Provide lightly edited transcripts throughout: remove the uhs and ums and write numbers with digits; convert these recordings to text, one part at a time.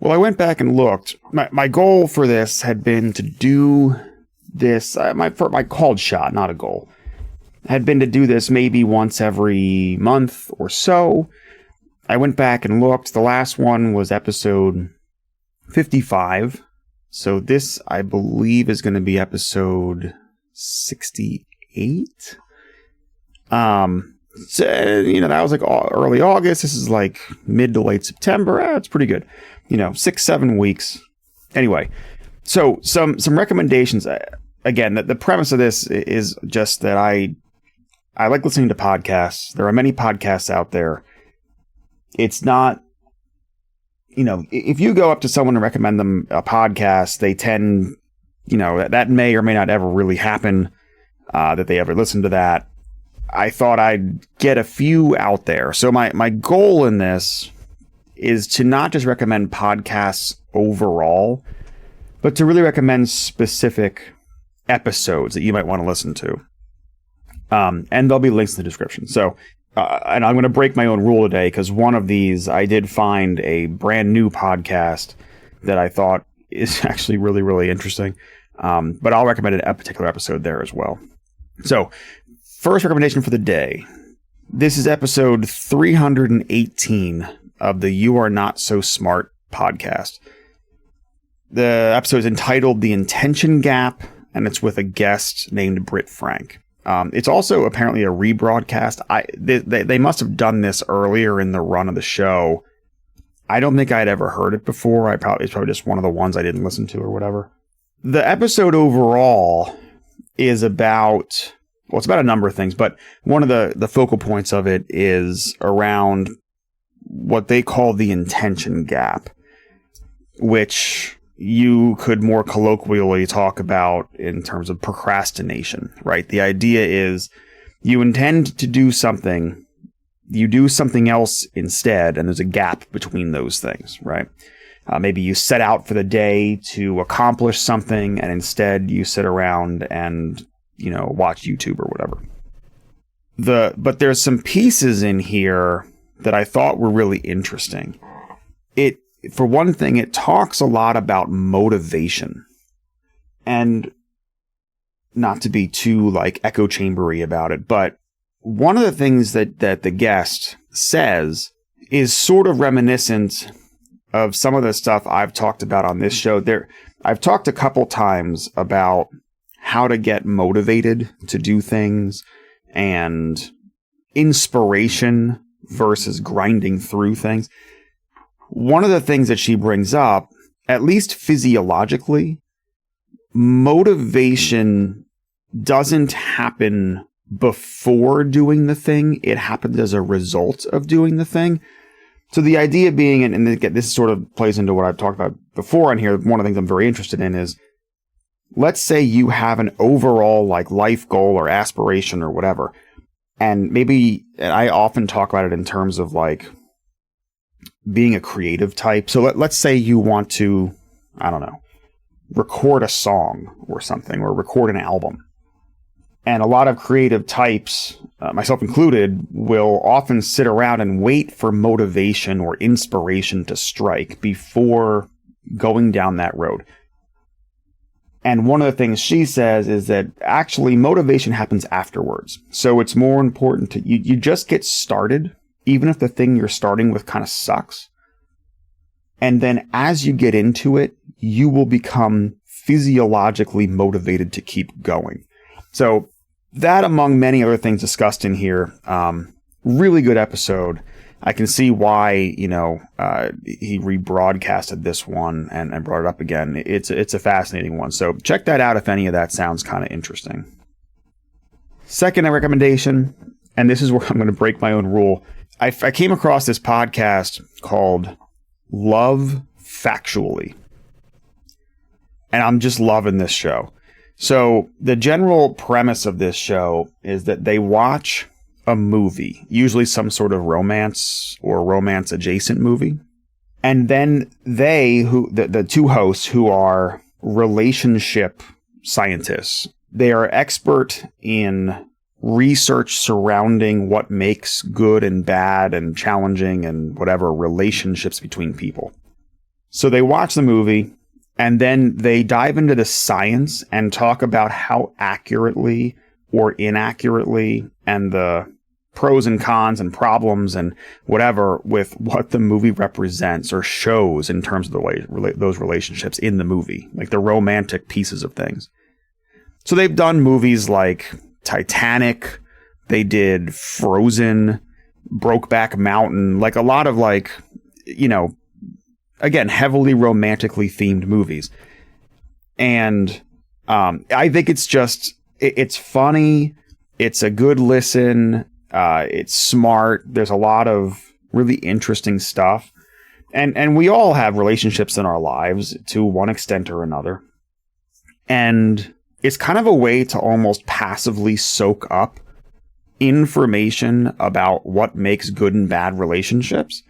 Well, I went back and looked. My goal for this had been to do this, my called shot, not a goal, had been to do this maybe once every month or so. I went back and looked. The last one was episode 55. So this, I believe, is going to be episode 68. So, that was like early August. This is like mid to late September. It's pretty good. 6-7 weeks. Anyway, so some recommendations. Again, the premise of this is just that I like listening to podcasts. There are many podcasts out there. It's not, if you go up to someone and recommend them a podcast, they tend, that may or may not ever really happen, that they ever listen to that. I thought I'd get a few out there. So my goal in this is to not just recommend podcasts overall, but to really recommend specific episodes that you might want to listen to. And there'll be links in the description. So, and I'm going to break my own rule today, because one of these, I did find a brand new podcast that I thought is actually really, really interesting. But I'll recommend a particular episode there as well. So, first recommendation for the day. This is episode 318 of the You Are Not So Smart podcast. The episode is entitled The Intention Gap, and it's with a guest named Britt Frank. It's also apparently a rebroadcast. They must have done this earlier in the run of the show. I don't think I'd ever heard it before. It's probably just one of the ones I didn't listen to or whatever. The episode overall is about... Well, it's about a number of things, but one of the focal points of it is around what they call the intention gap, which you could more colloquially talk about in terms of procrastination, right? The idea is you intend to do something, you do something else instead, and there's a gap between those things, right? Maybe you set out for the day to accomplish something, and instead you sit around and watch YouTube or whatever. But there's some pieces in here that I thought were really interesting. For one thing, it talks a lot about motivation. And not to be too echo chambery about it, but one of the things that the guest says is sort of reminiscent of some of the stuff I've talked about on this show. I've talked a couple times about how to get motivated to do things and inspiration versus grinding through things. One of the things that she brings up, at least physiologically, motivation doesn't happen before doing the thing. It happens as a result of doing the thing. So the idea being, and this sort of plays into what I've talked about before on here, one of the things I'm very interested in is, let's say you have an overall life goal or aspiration or whatever. And I often talk about it in terms of being a creative type. So let's say you want to, I don't know, record a song or something, or record an album. And a lot of creative types, myself included, will often sit around and wait for motivation or inspiration to strike before going down that road. And one of the things she says is that actually motivation happens afterwards. So it's more important to, you just get started, even if the thing you're starting with kind of sucks. And then as you get into it, you will become physiologically motivated to keep going. So that, among many other things discussed in here, really good episode. I can see why, he rebroadcasted this one and brought it up again. It's a fascinating one. So check that out if any of that sounds kind of interesting. Second recommendation, and this is where I'm going to break my own rule. I came across this podcast called Love Factually. And I'm just loving this show. So the general premise of this show is that they watch a movie, usually some sort of romance or romance adjacent movie. And then the two hosts, who are relationship scientists, they are expert in research surrounding what makes good and bad and challenging and whatever relationships between people. So they watch the movie and then they dive into the science and talk about how accurately or inaccurately and the pros and cons and problems and whatever with what the movie represents or shows in terms of those relationships in the movie, like the romantic pieces of things. So they've done movies like Titanic, they did Frozen, Brokeback Mountain, like a lot of like, you know, again, heavily romantically themed movies. And I think it's just, it's funny. It's a good listen. It's smart. There's a lot of really interesting stuff. And we all have relationships in our lives to one extent or another. And it's kind of a way to almost passively soak up information about what makes good and bad relationships.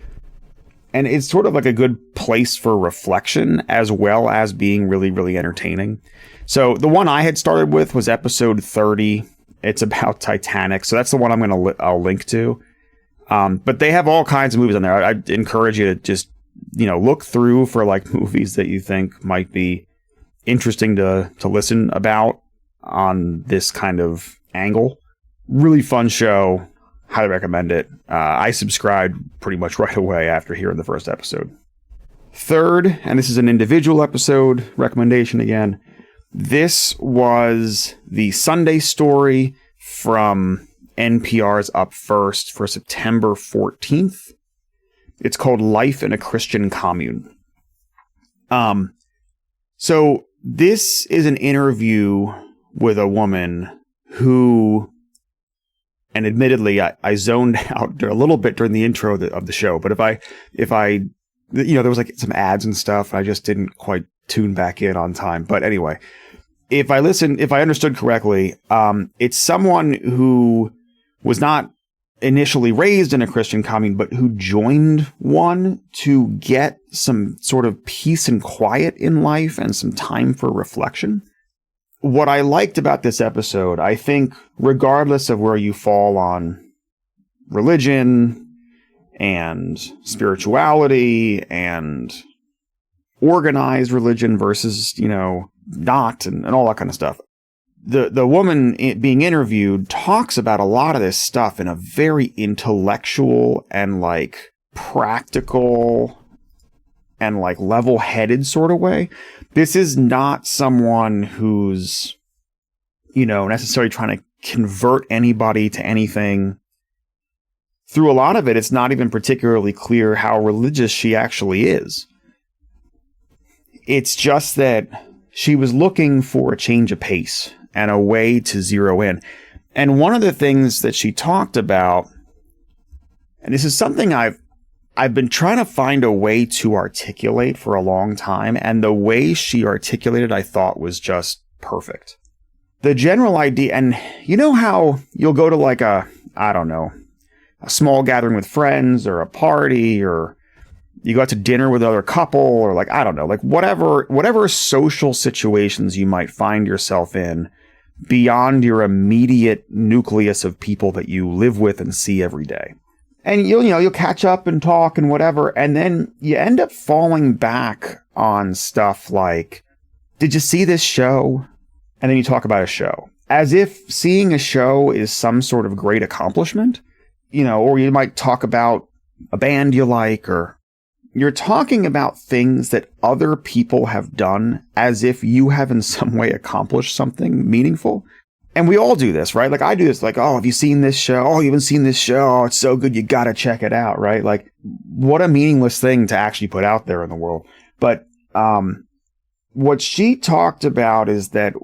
And it's sort of like a good place for reflection as well as being really, really entertaining. So the one I had started with was episode 30. It's about Titanic. So that's the one I'll link to. But they have all kinds of movies on there. I encourage you to just, look through for like movies that you think might be interesting to listen about on this kind of angle. Really fun show. Highly recommend it. I subscribed pretty much right away after hearing the first episode. Third, and this is an individual episode recommendation again. This was the Sunday Story from NPR's Up First for September 14th. It's called Life in a Christian Commune. So this is an interview with a woman who, and admittedly, I zoned out a little bit during the intro of the show, but if I, there was like some ads and stuff, I just didn't quite tune back in on time. But anyway, if I understood correctly, it's someone who was not initially raised in a Christian commune, but who joined one to get some sort of peace and quiet in life and some time for reflection. What I liked about this episode, I think, regardless of where you fall on religion and spirituality and organized religion versus, not and all that kind of stuff, the woman being interviewed talks about a lot of this stuff in a very intellectual and like practical and like level-headed sort of way. This is not someone who's, necessarily trying to convert anybody to anything. Through a lot of it, it's not even particularly clear how religious she actually is. It's just that she was looking for a change of pace and a way to zero in. And one of the things that she talked about, and this is something I've been trying to find a way to articulate for a long time, and the way she articulated I thought was just perfect. The general idea, and you know how you'll go to like a small gathering with friends or a party, or you go out to dinner with another couple, or like, whatever social situations you might find yourself in beyond your immediate nucleus of people that you live with and see every day. And you'll catch up and talk and whatever, and then you end up falling back on stuff like, did you see this show? And then you talk about a show. As if seeing a show is some sort of great accomplishment, or you might talk about a band you like, or you're talking about things that other people have done as if you have in some way accomplished something meaningful. And we all do this, right? Like I do this, like, oh, have you seen this show? Oh, you haven't seen this show? Oh, it's so good. You got to check it out, right? Like what a meaningless thing to actually put out there in the world. But what she talked about is that,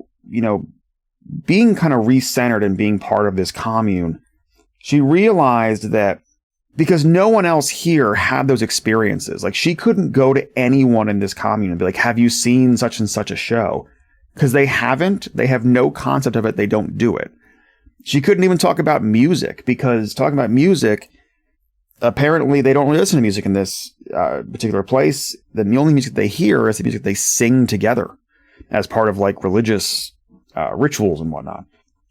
being kind of recentered and being part of this commune, she realized that because no one else here had those experiences, like she couldn't go to anyone in this commune and be like, have you seen such and such a show? Because they haven't. They have no concept of it. They don't do it. She couldn't even talk about music, because talking about music, apparently they don't really listen to music in this particular place. The only music they hear is the music they sing together as part of like religious rituals and whatnot.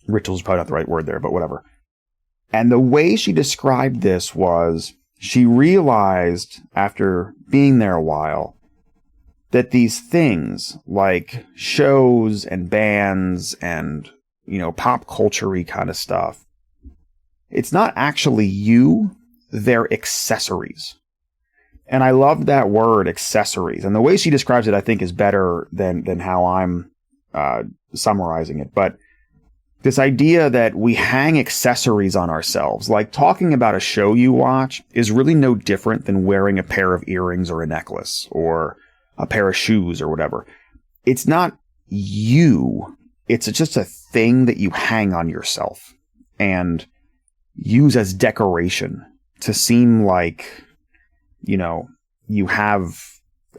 Rituals is probably not the right word there, but whatever. And the way she described this was she realized after being there a while that these things like shows and bands and, pop culture-y kind of stuff, it's not actually you, they're accessories. And I love that word, accessories. And the way she describes it, I think, is better than how I'm summarizing it. But this idea that we hang accessories on ourselves, like talking about a show you watch, is really no different than wearing a pair of earrings or a necklace or a pair of shoes or whatever. It's not you. It's just a thing that you hang on yourself and use as decoration to seem like, you have,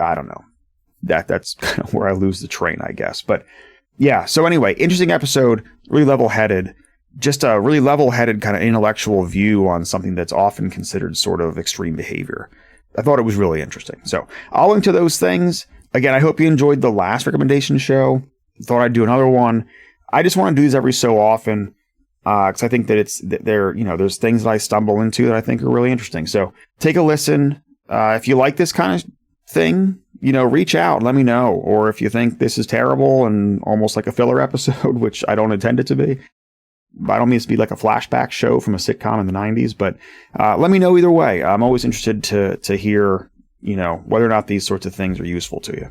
I don't know. That's kind of where I lose the train, I guess. But yeah, so anyway, interesting episode, really level-headed, just a really level-headed kind of intellectual view on something that's often considered sort of extreme behavior. I thought it was really interesting. So I'll link to those things. Again, I hope you enjoyed the last recommendation show. Thought I'd do another one. I just want to do these every so often because I think that there's things that I stumble into that I think are really interesting. So take a listen. If you like this kind of thing, reach out and let me know. Or if you think this is terrible and almost like a filler episode, which I don't intend it to be. I don't mean it to be like a flashback show from a sitcom in the 90s, but let me know either way. I'm always interested to hear, whether or not these sorts of things are useful to you.